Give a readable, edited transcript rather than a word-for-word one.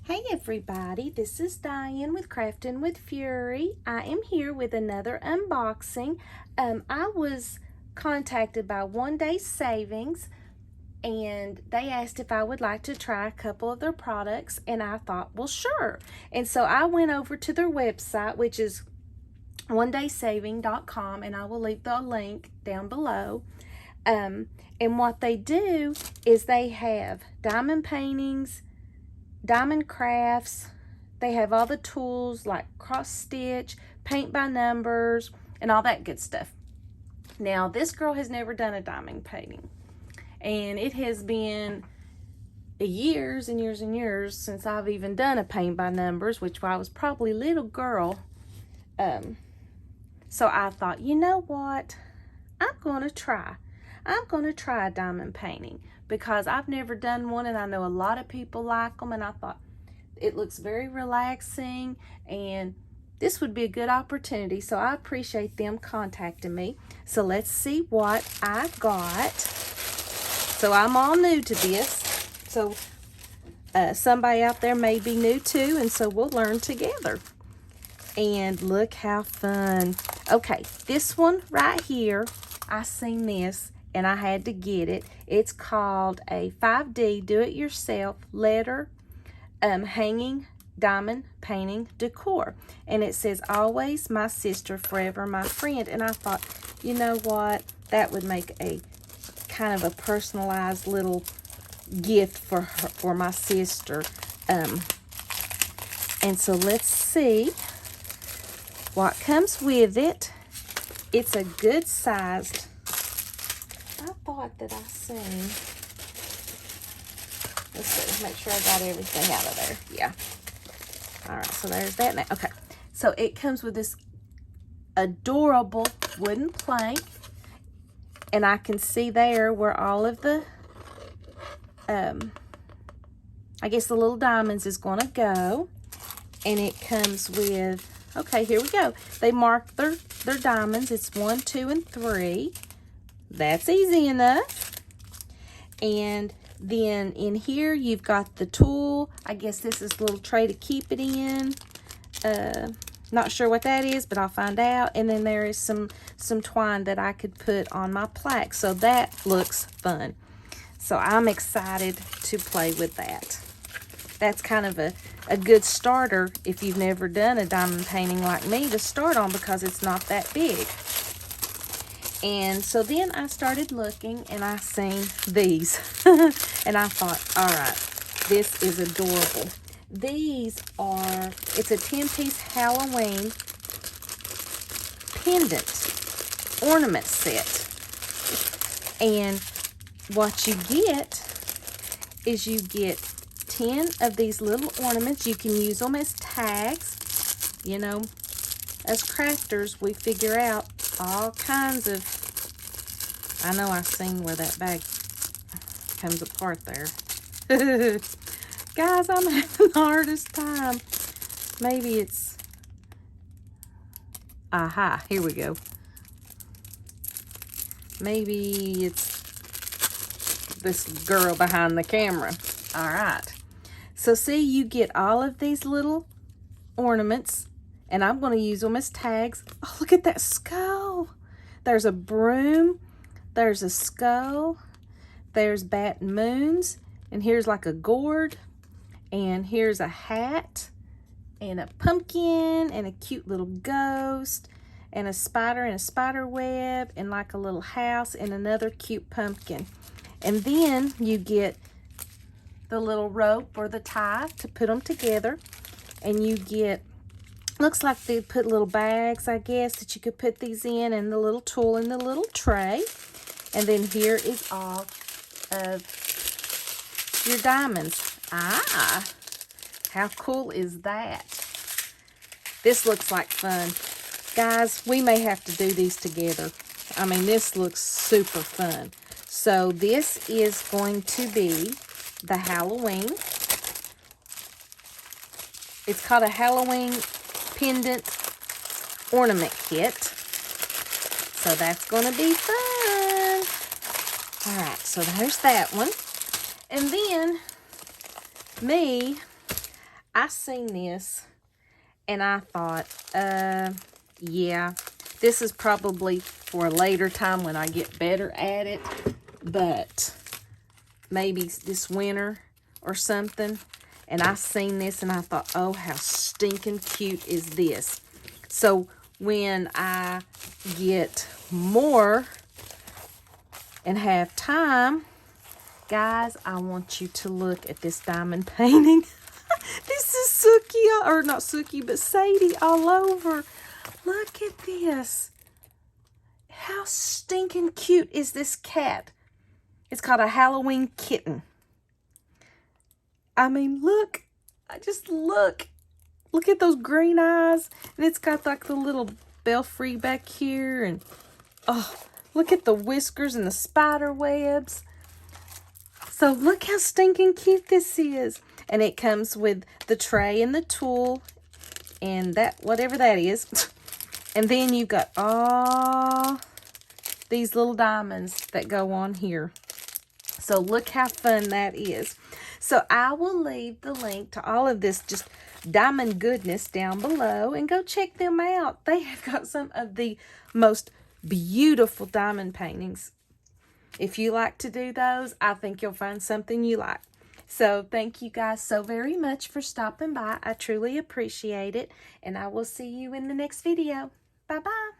Hey everybody, this is Diane with Craftin' with Fury. I am here with another unboxing. I was contacted by One Day Savings and they asked if I would like to try a couple of their products, and I thought, well, sure. And so I went over to their website, which is onedaysaving.com, and I will leave the link down below. And what they do is they have diamond paintings, diamond crafts. They have all the tools like cross stitch, paint by numbers, and all that good stuff. Now, this girl has never done a diamond painting, and it has been years and years and years since I've even done a paint by numbers, which I was probably a little girl. So I thought, you know what? I'm gonna try a diamond painting because I've never done one, and I know a lot of people like them, and I thought it looks very relaxing and this would be a good opportunity. So I appreciate them contacting me. So let's see what I got. So I'm all new to this, so somebody out there may be new too, and so we'll learn together. And look how fun. Okay, this one right here, I seen this and I had to get it. It's called a 5D do-it-yourself letter hanging diamond painting decor. And it says, always my sister, forever my friend. And I thought, you know what? That would make a kind of a personalized little gift for her, for my sister. And so let's see what comes with it. It's a good sized, I thought that I seen, let's see, make sure I got everything out of there. Yeah. All right, so there's that now. Okay, so it comes with this adorable wooden plank, and I can see there where all of the, I guess the little diamonds is gonna go. And it comes with, okay, here we go. They mark their diamonds. It's 1, 2, and 3. That's easy enough. And then in here, you've got the tool. I guess this is a little tray to keep it in. Not sure what that is, but I'll find out. And then there is some twine that I could put on my plaque. So that looks fun. So I'm excited to play with that. That's kind of a good starter if you've never done a diamond painting like me to start on, because it's not that big. And so then I started looking and I seen these and I thought, all right, this is adorable. These are, it's a 10-piece Halloween pendant ornament set. And what you get is you get 10 of these little ornaments. You can use them as tags. You know, as crafters, we figure out all kinds of, I know I've seen where that bag comes apart there. Guys, I'm having the hardest time. Maybe it's, aha, here we go. Maybe it's this girl behind the camera. All right. So see, you get all of these little ornaments, and I'm going to use them as tags. Oh, look at that skull. There's a broom. There's a skull. There's bat and moons. And here's like a gourd. And here's a hat. And a pumpkin. And a cute little ghost. And a spider and a spider web. And like a little house. And another cute pumpkin. And then you get the little rope or the tie to put them together. And you get, looks like they put little bags, I guess, that you could put these in, and the little tool in the little tray. And then here is all of your diamonds. Ah, how cool is that? This looks like fun. Guys, we may have to do these together. I mean, this looks super fun. So this is going to be the Halloween. It's called a Halloween pendant ornament kit. So that's going to be fun. All right, so there's that one. And then me, I seen this and I thought, yeah, this is probably for a later time when I get better at it, but maybe this winter or something. And I seen this and I thought, oh, how stinking cute is this? So when I get more and have time, guys, I want you to look at this diamond painting. This is Suki, or not Suki, but Sadie all over. Look at this. How stinking cute is this cat? It's called a Halloween kitten. I mean, look. Just look. Look at those green eyes. And it's got like the little belfry back here. And, oh, look at the whiskers and the spider webs. So look how stinking cute this is. And it comes with the tray and the tool and that, whatever that is. And then you've got all these little diamonds that go on here. So look how fun that is. So I will leave the link to all of this just diamond goodness down below, and go check them out. They have got some of the most beautiful diamond paintings. If you like to do those, I think you'll find something you like. So thank you guys so very much for stopping by. I truly appreciate it. And I will see you in the next video. Bye-bye.